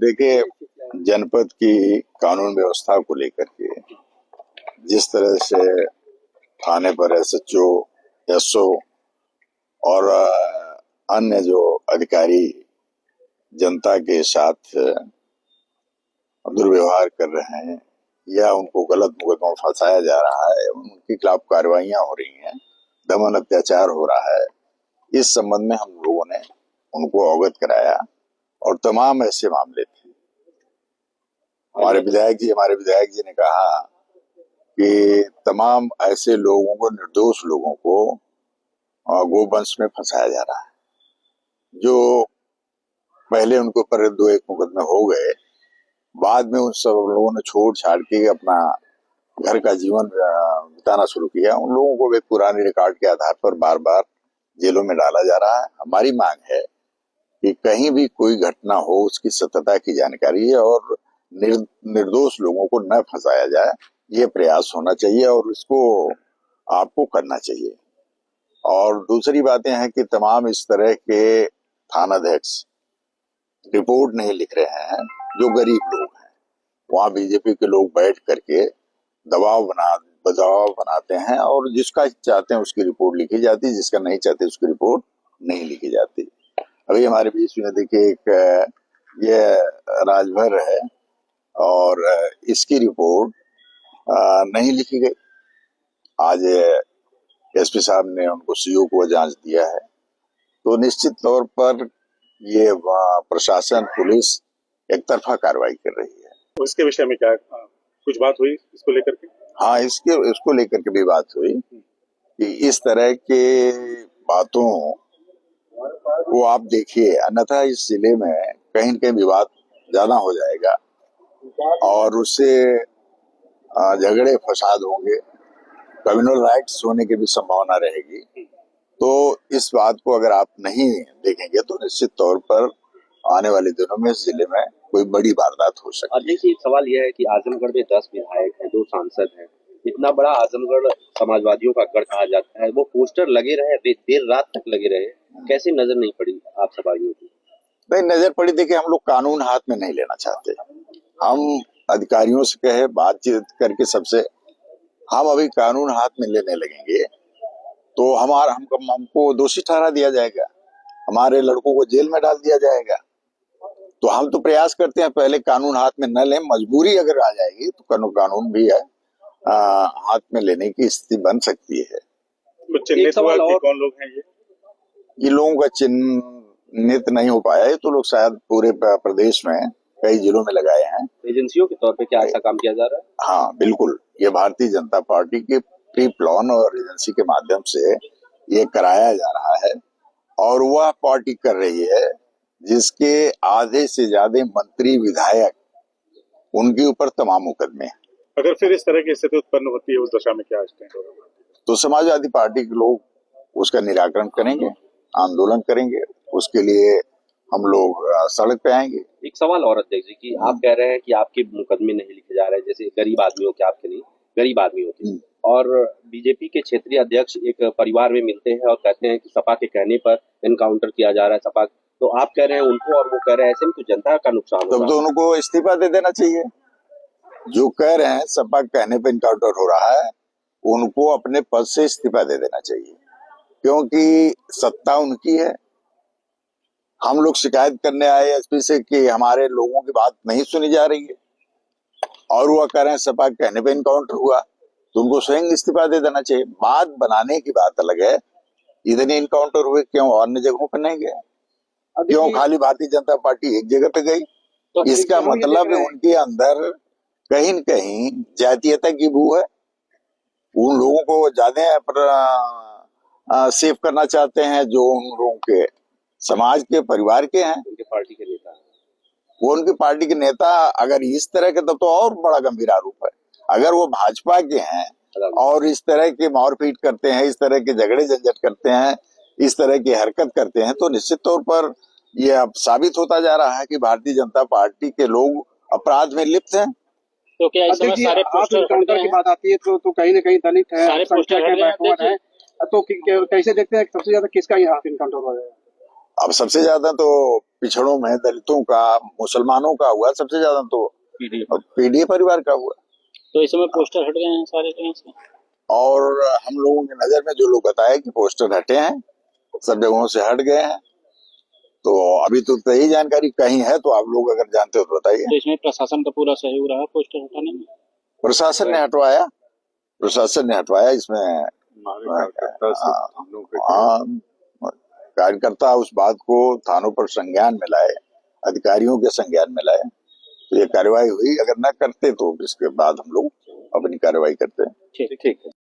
देखिए, जनपद की कानून व्यवस्था को लेकर के जिस तरह से थाने पर एसएचओ, एसओ और अन्य जो अधिकारी जनता के साथ दुर्व्यवहार कर रहे हैं या उनको गलत मुकदमा में फंसाया जा रहा है, उनके खिलाफ कार्रवाइयां हो रही हैं, दमन अत्याचार हो रहा है, इस संबंध में हम लोगों ने उनको अवगत कराया और तमाम ऐसे मामले थे। हमारे विधायक जी ने कहा कि तमाम ऐसे लोगों को, निर्दोष लोगों को गोवंश में फंसाया जा रहा है, जो पहले उनके ऊपर 2-1 मुकदमे हो गए, बाद में उन सब लोगों ने छोड़ छाड़ के अपना घर का जीवन बिताना शुरू किया। उन लोगों को वे पुराने रिकॉर्ड के आधार पर बार बार जेलों में डाला जा रहा है। हमारी मांग है कि कहीं भी कोई घटना हो उसकी सत्यता की जानकारी है और निर्दोष लोगों को न फंसाया जाए, ये प्रयास होना चाहिए और इसको आपको करना चाहिए। और दूसरी बातें हैं कि तमाम इस तरह के थानाध्यक्ष रिपोर्ट नहीं लिख रहे हैं, जो गरीब लोग हैं, वहाँ बीजेपी के लोग बैठ करके दबाव बनाते हैं और जिसका चाहते हैं उसकी रिपोर्ट लिखी जाती है, जिसका नहीं चाहते उसकी रिपोर्ट नहीं लिखी जाती। अभी हमारे बीच में देखिए एक ये राजभर है और इसकी रिपोर्ट नहीं लिखी गई। आज एसपी साहब ने उनको सीओ को जांच दिया है, तो निश्चित तौर पर ये प्रशासन, पुलिस एक तरफा कार्रवाई कर रही है। तो इसके विषय में क्या कुछ बात हुई इसको लेकर के? हाँ, इसको लेकर के भी बात हुई कि इस तरह के बातों को आप देखिए, अन्यथा इस जिले में कहीं न कहीं विवाद ज्यादा हो जाएगा और उससे झगड़े फसाद होंगे, कम्युनल राइट्स होने की भी संभावना रहेगी। तो इस बात को अगर आप नहीं देखेंगे तो निश्चित तौर पर आने वाले दिनों में इस जिले में कोई बड़ी वारदात हो सकती है। अध्यक्ष, एक सवाल यह है कि आजमगढ़ में 10 विधायक हैं, 2 सांसद हैं, इतना बड़ा आजमगढ़ समाजवादियों का गढ़ कहा जाता है, वो पोस्टर लगे रहे, देर रात तक लगे रहे, कैसे नजर नहीं पड़ी आप सवालियों की? नहीं नजर पड़ी, देखिए हम लोग कानून हाथ में नहीं लेना चाहते। हम अधिकारियों से कहे, बातचीत करके सबसे, हम अभी कानून हाथ में लेने लगेंगे तो हमको दोषी ठहरा दिया जाएगा, हमारे लड़कों को जेल में डाल दिया जाएगा। तो हम तो प्रयास करते हैं पहले कानून हाथ में न लें, मजबूरी अगर आ जाएगी तो कानून भी है हाथ में लेने की स्थिति बन सकती है। चिन्हित हुआ कि कौन लोग हैं ये लोगों का चिन्हित नहीं हो पाया है, तो लोग शायद पूरे प्रदेश में कई जिलों में लगाए हैं। एजेंसियों के तौर पे क्या ऐसा काम किया जा रहा है? हाँ बिल्कुल, ये भारतीय जनता पार्टी के प्री प्लान और एजेंसी के माध्यम से ये कराया जा रहा है और वह पार्टी कर रही है जिसके आधे से ज्यादा मंत्री, विधायक, उनके ऊपर तमाम मुकदमे हैं। अगर फिर इस तरह की स्थिति उत्पन्न होती है उस दशा में क्या स्टैंड होगा? तो समाजवादी पार्टी के लोग उसका निराकरण करेंगे, आंदोलन करेंगे, उसके लिए हम लोग सड़क पे आएंगे। एक सवाल और अध्यक्ष जी की आप कह रहे हैं कि आपके मुकदमे नहीं लिखे जा रहे, जैसे गरीब आदमियों के, आपके नहीं, गरीब आदमियों के, और बीजेपी के क्षेत्रीय अध्यक्ष एक परिवार में मिलते हैं और कहते हैं कि सपा के कहने पर इनकाउंटर किया जा रहा है सपा, तो आप कह रहे हैं उनको और वो कह रहे हैं, ऐसे में तो जनता का नुकसान होगा। तब तो उनको इस्तीफा दे देना चाहिए। जो कह रहे हैं सपा के कहने पर इनकाउंटर हो रहा है, उनको अपने पद से इस्तीफा दे देना चाहिए, क्योंकि सत्ता उनकी है। हम लोग शिकायत करने आए एसपी से कि हमारे लोगों की बात नहीं सुनी जा रही है और वह कह रहे हैं सपा के कहने पे इनकाउंटर हुआ, तो उनको स्वयं इस्तीफा दे देना चाहिए। बात बनाने की बात अलग है, इतने इनकाउंटर हुए क्यों अन्य जगहों पर नहीं गए, क्यों खाली भारतीय जनता पार्टी एक जगह पे गई? तो इसका मतलब उनके अंदर कहीं न कहीं जातीयता की बू है। उन लोगों को ज्यादा सेव करना चाहते हैं जो उन लोगों के समाज के, परिवार के हैं, उनके पार्टी के नेता, वो उनकी पार्टी के नेता अगर इस तरह के, तब तो और बड़ा गंभीर आरोप है। अगर वो भाजपा के हैं और इस तरह के मारपीट करते हैं, इस तरह के झगड़े झंझट करते हैं, इस तरह की हरकत करते हैं, तो निश्चित तौर पर यह अब साबित होता जा रहा है कि भारतीय जनता पार्टी के लोग अपराध में लिप्त हैं। तो क्या इस समय सारे पोस्टर की बात आती है तो कहीं न कहीं दलित है, सारे पोस्टर बैकवर्ड है, तो कैसे देखते हैं सबसे ज्यादा किसका यहाँ इनकाउंटर हो रहा है? अब सबसे ज्यादा तो पिछड़ों में दलितों का, मुसलमानों का हुआ, सबसे ज्यादा तो पीडीए परिवार का हुआ। तो इस समय पोस्टर हट गए हैं सारे कहीं से। और हम लोगों की नजर में जो लोग बताए कि पोस्टर हटे हैं, सब जगहों से हट गए हैं। तो अभी तो सही जानकारी कहीं है तो आप लोग अगर जानते हो तो बताइए। तो इसमें प्रशासन का पूरा सहयोग रहा पोस्टर हटाने में। प्रशासन ने हटवाया, प्रशासन ने हटवाया। इसमें कार्यकर्ता उस बात को थानों पर संज्ञान में लाए, अधिकारियों के संज्ञान में लाए, तो ये कार्रवाई हुई। अगर न करते तो इसके बाद हम लोग अपनी कार्रवाई करते हैं। ठीक है।